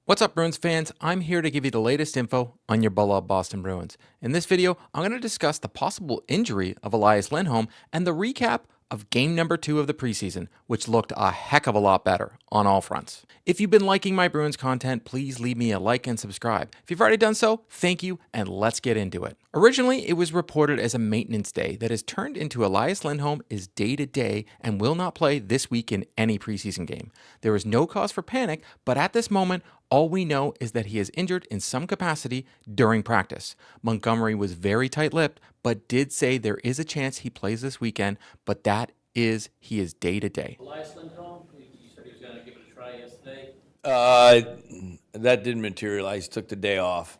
What's up, Bruins fans? I'm here to give you the latest info on your beloved Boston Bruins. In this video, I'm going to discuss the possible injury of Elias Lindholm and the recap of game number 2 of the preseason, which looked a heck of a lot better on all fronts. If you've been liking my Bruins content, please leave me a like and subscribe. If you've already done so, thank you, and let's get into it. Originally, it was reported as a maintenance day that has turned into Elias Lindholm is day-to-day and will not play this week in any preseason game. There is no cause for panic, but at this moment, all we know is that he is injured in some capacity during practice. Montgomery was very tight-lipped, but did say there is a chance he plays this weekend, but he is day-to-day. Elias Lindholm, you said he was going to give it a try yesterday. That didn't materialize. Took the day off.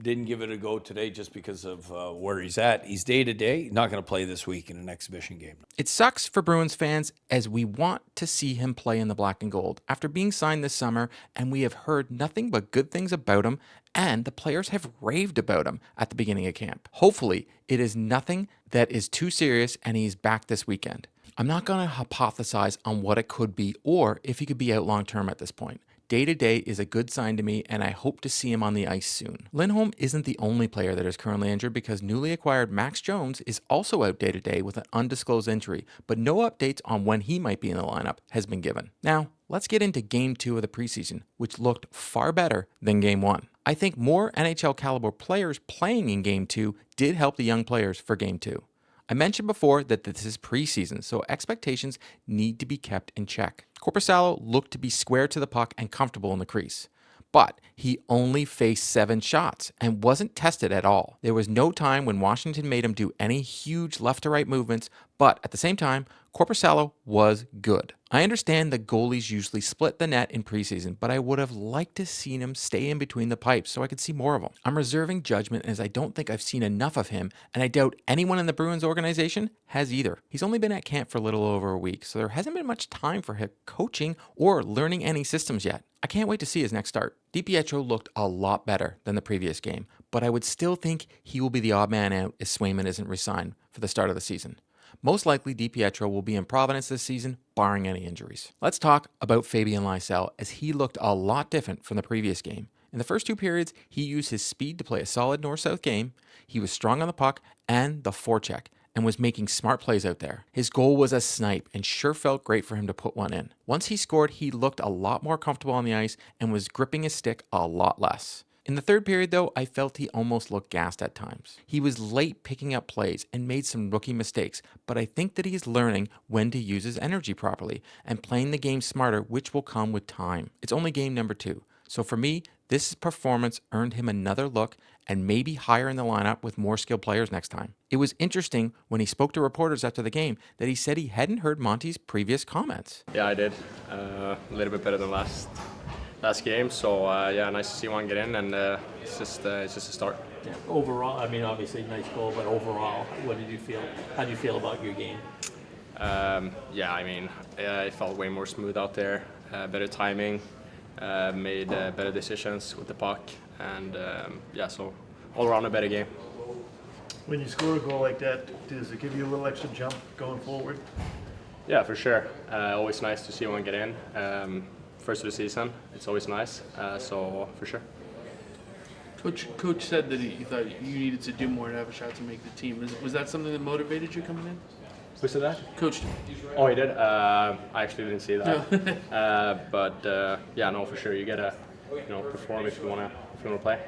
Didn't give it a go today just because of where he's at. He's day to day. Not going to play this week in an exhibition game. It sucks for Bruins fans as we want to see him play in the black and gold after being signed this summer, and we have heard nothing but good things about him, and the players have raved about him at the beginning of camp. Hopefully, it is nothing that is too serious and he's back this weekend. I'm not going to hypothesize on what it could be or if he could be out long term at this point. Day-to-day is a good sign to me, and I hope to see him on the ice soon. Lindholm isn't the only player that is currently injured because newly acquired Max Jones is also out day-to-day with an undisclosed injury, but no updates on when he might be in the lineup has been given. Now, let's get into Game 2 of the preseason, which looked far better than Game 1. I think more NHL caliber players playing in Game 2 did help the young players for Game 2. I mentioned before that this is preseason, so expectations need to be kept in check. Korpisalo looked to be square to the puck and comfortable in the crease, but he only faced 7 shots and wasn't tested at all. There was no time when Washington made him do any huge left to right movements, but at the same time, Korpisalo was good. I understand the goalies usually split the net in preseason, but I would have liked to seen him stay in between the pipes so I could see more of him. I'm reserving judgment as I don't think I've seen enough of him, and I doubt anyone in the Bruins organization has either. He's only been at camp for a little over a week, so there hasn't been much time for him coaching or learning any systems yet. I can't wait to see his next start. DiPietro looked a lot better than the previous game, but I would still think he will be the odd man out if Swayman isn't re-signed for the start of the season. Most likely, DiPietro will be in Providence this season, barring any injuries. Let's talk about Fabian Lysell, as he looked a lot different from the previous game. In the first 2 periods, he used his speed to play a solid north-south game. He was strong on the puck and the forecheck, and was making smart plays out there. His goal was a snipe and sure felt great for him to put one in. Once he scored, he looked a lot more comfortable on the ice and was gripping his stick a lot less. In the third period, though, I felt he almost looked gassed at times. He was late picking up plays and made some rookie mistakes, but I think that he is learning when to use his energy properly and playing the game smarter, which will come with time. It's only game number 2. So for me, this performance earned him another look and maybe higher in the lineup with more skilled players next time. It was interesting when he spoke to reporters after the game that he said he hadn't heard Monty's previous comments. Yeah, I did. A little bit better than last game. So yeah, nice to see one get in, and it's just a start. Yeah. Overall, I mean, obviously nice goal, but overall, what did you feel? How do you feel about your game? Yeah, I mean, it felt way more smooth out there. Better timing, made better decisions with the puck, and yeah, so all around a better game. When you score a goal like that, does it give you a little extra jump going forward? Yeah, for sure. Always nice to see one get in. First of the season, it's always nice. So for sure. Coach said that he thought you needed to do more to have a shot to make the team. Was that something that motivated you coming in? Who said that? Coach. Oh, he did? I actually didn't see that. But yeah, no, for sure. You gotta, perform if you wanna play.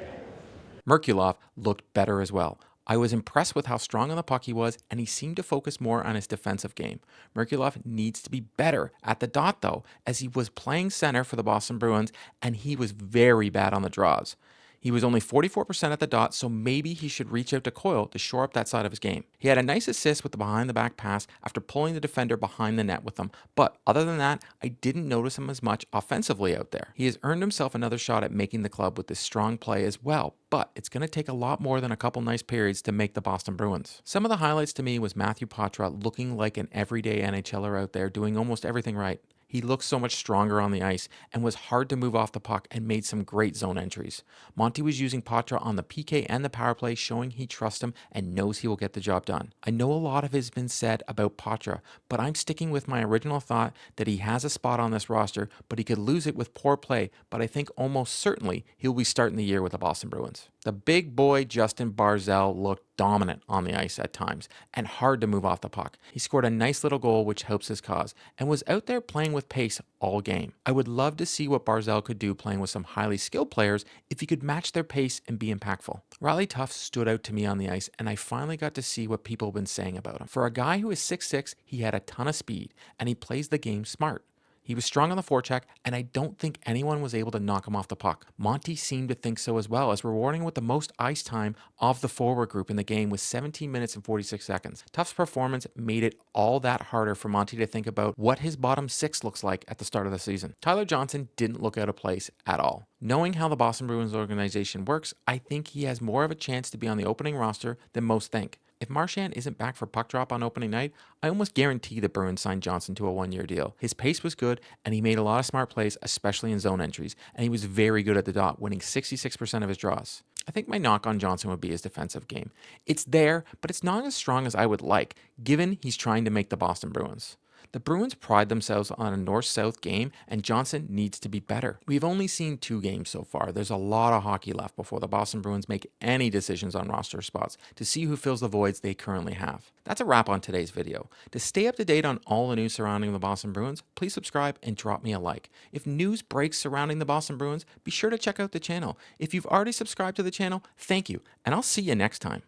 Merkulov looked better as well. I was impressed with how strong on the puck he was, and he seemed to focus more on his defensive game. Merkulov needs to be better at the dot, though, as he was playing center for the Boston Bruins, and he was very bad on the draws. He was only 44% at the dot, so maybe he should reach out to Coyle to shore up that side of his game. He had a nice assist with the behind-the-back pass after pulling the defender behind the net with him, but other than that, I didn't notice him as much offensively out there. He has earned himself another shot at making the club with this strong play as well, but it's going to take a lot more than a couple nice periods to make the Boston Bruins. Some of the highlights to me was Matthew Poitras looking like an everyday NHLer out there doing almost everything right. He looked so much stronger on the ice and was hard to move off the puck and made some great zone entries. Monty was using Poitras on the PK and the power play, showing he trusts him and knows he will get the job done. I know a lot of it has been said about Poitras, but I'm sticking with my original thought that he has a spot on this roster, but he could lose it with poor play, but I think almost certainly he'll be starting the year with the Boston Bruins. The big boy Justin Brazeau looked dominant on the ice at times and hard to move off the puck. He scored a nice little goal which helps his cause and was out there playing with pace all game. I would love to see what Brazeau could do playing with some highly skilled players if he could match their pace and be impactful. Riley Tufte stood out to me on the ice and I finally got to see what people have been saying about him. For a guy who is 6'6", he had a ton of speed and he plays the game smart. He was strong on the forecheck, and I don't think anyone was able to knock him off the puck. Monty seemed to think so as well, as rewarding him with the most ice time of the forward group in the game with 17 minutes and 46 seconds. Tufte's performance made it all that harder for Monty to think about what his bottom six looks like at the start of the season. Tyler Johnson didn't look out of place at all. Knowing how the Boston Bruins organization works, I think he has more of a chance to be on the opening roster than most think. If Marchand isn't back for puck drop on opening night, I almost guarantee the Bruins signed Johnson to a one-year deal. His pace was good, and he made a lot of smart plays, especially in zone entries, and he was very good at the dot, winning 66% of his draws. I think my knock on Johnson would be his defensive game. It's there, but it's not as strong as I would like, given he's trying to make the Boston Bruins. The Bruins pride themselves on a north-south game, and Johnson needs to be better. We've only seen 2 games so far. There's a lot of hockey left before the Boston Bruins make any decisions on roster spots to see who fills the voids they currently have. That's a wrap on today's video. To stay up to date on all the news surrounding the Boston Bruins, please subscribe and drop me a like. If news breaks surrounding the Boston Bruins, be sure to check out the channel. If you've already subscribed to the channel, thank you, and I'll see you next time.